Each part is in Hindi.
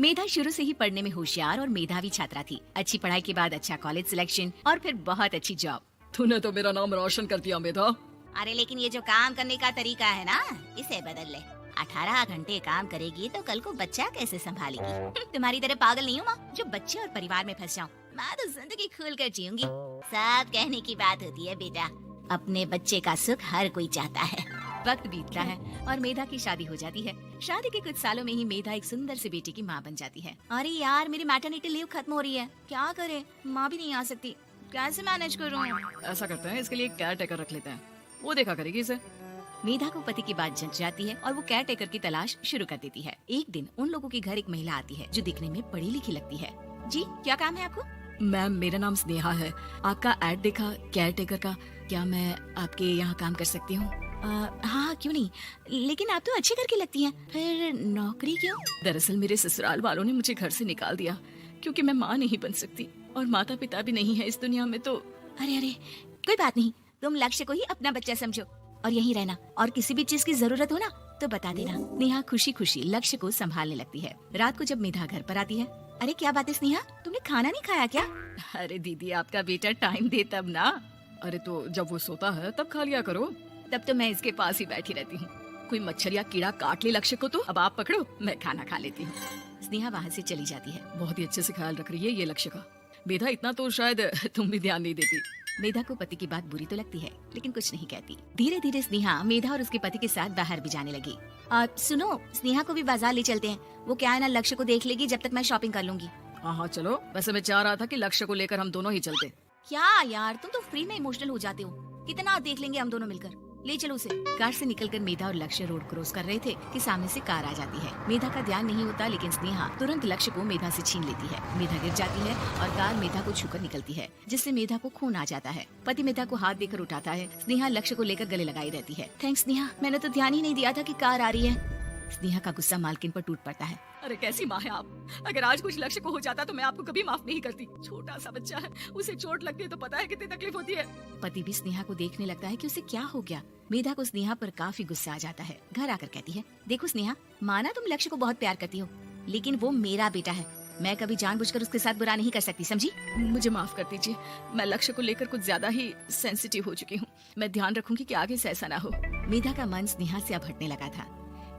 मेधा शुरू से ही पढ़ने में होशियार और मेधावी छात्रा थी। अच्छी पढ़ाई के बाद अच्छा कॉलेज सिलेक्शन और फिर बहुत अच्छी जॉब। तूने तो मेरा नाम रोशन कर दिया मेधा। अरे लेकिन ये जो काम करने का तरीका है ना, इसे बदल ले। 18 घंटे काम करेगी तो कल को बच्चा कैसे संभालेगी? तुम्हारी तरह पागल नहीं हूँ माँ, जो बच्चे और परिवार में फंस जाऊँ। मैं तो जिंदगी खुल कर जीऊंगी। सब कहने की बात होती है बेटा, अपने बच्चे का सुख हर कोई चाहता है। वक्त बीतता है और मेधा की शादी हो जाती है। शादी के कुछ सालों में ही मेधा एक सुंदर सी बेटी की माँ बन जाती है। अरे यार, मेरी मैटरनिटी लीव खत्म हो रही है, क्या करे? माँ भी नहीं आ सकती, कैसे मैनेज करूँ? ऐसा करते हैं, इसके लिए केयर टेकर रख लेते हैं, वो देखा करेगी इसे। मेधा को पति की बात जच जाती है और वो केयर टेकर की तलाश शुरू कर देती है। एक दिन उन लोगों के घर एक महिला आती है जो दिखने में पढ़ी लिखी लगती है। जी, क्या काम है आपको? मैम, मेरा नाम स्नेहा है। आपका एड देखा केयर टेकर का, क्या मैं आपके यहाँ काम कर सकती हूँ? हाँ, क्यों नहीं, लेकिन आप तो अच्छे करके लगती हैं, फिर नौकरी क्यों? दरअसल मेरे ससुराल वालों ने मुझे घर से निकाल दिया क्योंकि मैं माँ नहीं बन सकती और माता पिता भी नहीं है इस दुनिया में। तो अरे कोई बात नहीं, तुम लक्ष्य को ही अपना बच्चा समझो और यहीं रहना, और किसी भी चीज की जरूरत हो ना तो बता देना। नेहा खुशी खुशी लक्ष्य को संभालने लगती है। रात को जब मेधा घर पर आती है, अरे क्या बात है स्नेहा, तुमने खाना नहीं खाया क्या? अरे दीदी, आपका बेटा टाइम दे तब ना। अरे तो जब वो सोता है तब खा लिया करो। तब तो मैं इसके पास ही बैठी रहती हूँ। कोई मच्छर या कीड़ा काट ले लक्ष्य को तो अब आप पकड़ो, मैं खाना खा लेती हूँ। स्नेहा वहाँ से चली जाती है। बहुत ही अच्छे से ख्याल रख रही है ये लक्ष्य का। मेधा, इतना तो शायद तुम भी ध्यान नहीं देती। मेधा को पति की बात बुरी तो लगती है लेकिन कुछ नहीं कहती। धीरे धीरे स्नेहा मेधा और उसके पति के साथ बाहर भी जाने लगी। सुनो, स्नेहा को भी बाजार ले चलते हैं, वो क्या है ना, लक्ष्य को देख लेगी जब तक मैं शॉपिंग कर लूंगी। हाँ चलो, वैसे मैं चाह रहा था कि लक्ष्य को लेकर हम दोनों ही चलते। क्या यार, तुम तो फ्री में इमोशनल हो जाते हो, कितना देख लेंगे हम दोनों मिलकर, ले चलो उसे। कार से निकलकर मेधा और लक्ष्य रोड क्रॉस कर रहे थे कि सामने से कार आ जाती है। मेधा का ध्यान नहीं होता लेकिन स्नेहा तुरंत लक्ष्य को मेधा से छीन लेती है। मेधा गिर जाती है और कार मेधा को छूकर निकलती है, जिससे मेधा को खून आ जाता है। पति मेधा को हाथ देकर उठाता है। स्नेहा लक्ष्य को लेकर गले लगाई रहती है। थैंक्स स्नेहा, मैंने तो ध्यान ही नहीं दिया था कि कार आ रही है। स्नेहा का गुस्सा मालकिन पर टूट पड़ता है। अरे कैसी माँ है आप, अगर आज कुछ लक्ष्य को हो जाता तो मैं आपको कभी माफ नहीं करती। छोटा सा बच्चा है, उसे चोट लगती है तो पता है कितनी तकलीफ होती है। पति भी स्नेहा को देखने लगता है कि उसे क्या हो गया। मेधा को स्नेहा पर काफी गुस्सा आ जाता है। घर आकर कहती है, देखो स्नेहा, माना तुम लक्ष्य को बहुत प्यार करती हो, लेकिन वो मेरा बेटा है, मैं कभी जानबूझकर उसके साथ बुरा नहीं कर सकती, समझी? मुझे माफ कर दीजिए, मैं लक्ष्य को लेकर कुछ ज्यादा ही सेंसिटिव हो चुकी हूँ। मैं ध्यान रखूंगी कि आगे से ऐसा ना हो। मेधा का मन स्नेहा से अब हटने लगा था।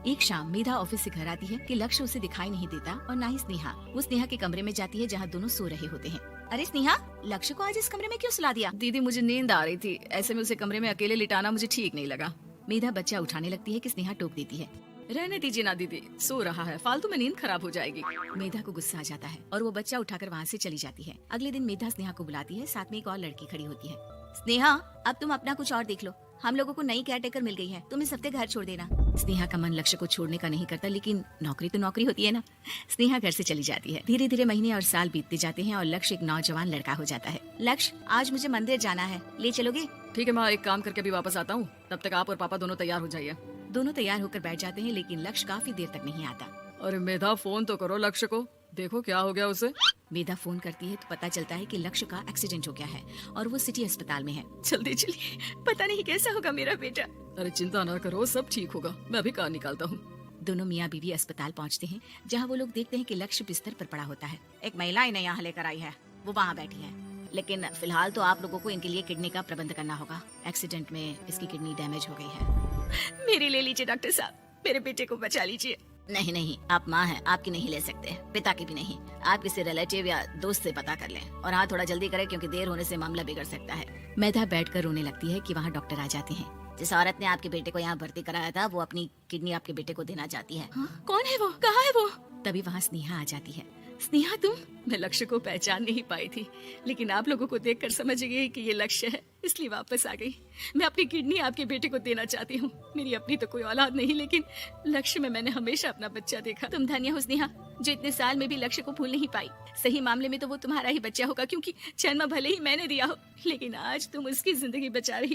एक शाम मेधा ऑफिस से घर आती है कि लक्ष्य उसे दिखाई नहीं देता और ना ही स्नेहा। वो स्नेहा के कमरे में जाती है जहाँ दोनों सो रहे होते हैं। अरे स्नेहा, लक्ष्य को आज इस कमरे में क्यों सुला दिया? दीदी, मुझे नींद आ रही थी, ऐसे में उसे कमरे में अकेले लिटाना मुझे ठीक नहीं लगा। मेधा बच्चा उठाने लगती है कि स्नेहा टोक देती है। रहने दीजिए ना दीदी, सो रहा है, फालतू में नींद खराब हो जाएगी। मेधा को गुस्सा आ जाता है और वो बच्चा उठाकर वहाँ से चली जाती है। अगले दिन मेधा स्नेहा को बुलाती है, साथ में एक और लड़की खड़ी होती है। स्नेहा, अब तुम अपना कुछ और देख लो, हम लोगों को नई केयर टेकर मिल गई है, तुम इस हफ्ते घर छोड़ देना। स्नेहा का मन लक्ष्य को छोड़ने का नहीं करता, लेकिन नौकरी तो नौकरी होती है ना। स्नेहा घर से चली जाती है। धीरे धीरे महीने और साल बीतते जाते हैं और लक्ष्य एक नौजवान लड़का हो जाता है। लक्ष्य, आज मुझे मंदिर जाना है, ले चलोगे? ठीक है माँ, एक काम करके भी वापस आता हूँ, तब तक आप और पापा दोनों तैयार हो जाइए। दोनों तैयार होकर बैठ जाते हैं लेकिन लक्ष्य काफी देर तक नहीं आता। अरे मेधा, फोन तो करो लक्ष्य को, देखो क्या हो गया उसे। मेधा फोन करती है तो पता चलता है कि लक्ष्य का एक्सीडेंट हो गया है और वो सिटी अस्पताल में है। जल्दी चलिए, पता नहीं कैसा होगा मेरा बेटा। अरे चिंता न करो, सब ठीक होगा, मैं अभी कार निकालता हूँ। दोनों मियाँ बीवी अस्पताल पहुँचते हैं जहाँ वो लोग देखते हैं कि लक्ष्य बिस्तर पर पड़ा होता है। एक महिला इन्हें यहाँ लेकर आई है, वो वहाँ बैठी है, लेकिन फिलहाल तो आप लोगों को इनके लिए किडनी का प्रबंध करना होगा। एक्सीडेंट में इसकी किडनी डैमेज हो गई है। मेरी ले लीजिए डॉक्टर साहब, मेरे बेटे को बचा लीजिए। नहीं, आप माँ हैं, आपकी नहीं ले सकते, पिता की भी नहीं। आप किसी रिलेटिव या दोस्त से पता कर लें, और हाँ, थोड़ा जल्दी करें क्योंकि देर होने से मामला बिगड़ सकता है। मेधा बैठकर रोने लगती है कि वहाँ डॉक्टर आ जाते हैं। जिस औरत ने आपके बेटे को यहाँ भर्ती कराया था, वो अपनी किडनी आपके बेटे को देना चाहती है। हाँ? कौन है वो, कहाँ है वो? तभी वहाँ स्नेहा आ जाती है। स्नेहा तुम? मैं लक्ष्य को पहचान नहीं पाई थी, लेकिन आप लोगों को देखकर समझ गई कि ये लक्ष्य है, इसलिए वापस आ गई। मैं अपनी किडनी आपके बेटे को देना चाहती हूँ। मेरी अपनी तो कोई औलाद नहीं, लेकिन लक्ष्य में मैंने हमेशा अपना बच्चा देखा। तुम धन्य हो स्नेहा, जो इतने साल में भी लक्ष्य को भूल नहीं पाई। सही मामले में तो वो तुम्हारा ही बच्चा होगा, क्योंकि जन्म भले ही मैंने दिया हो, लेकिन आज तुम उसकी जिंदगी बचा रही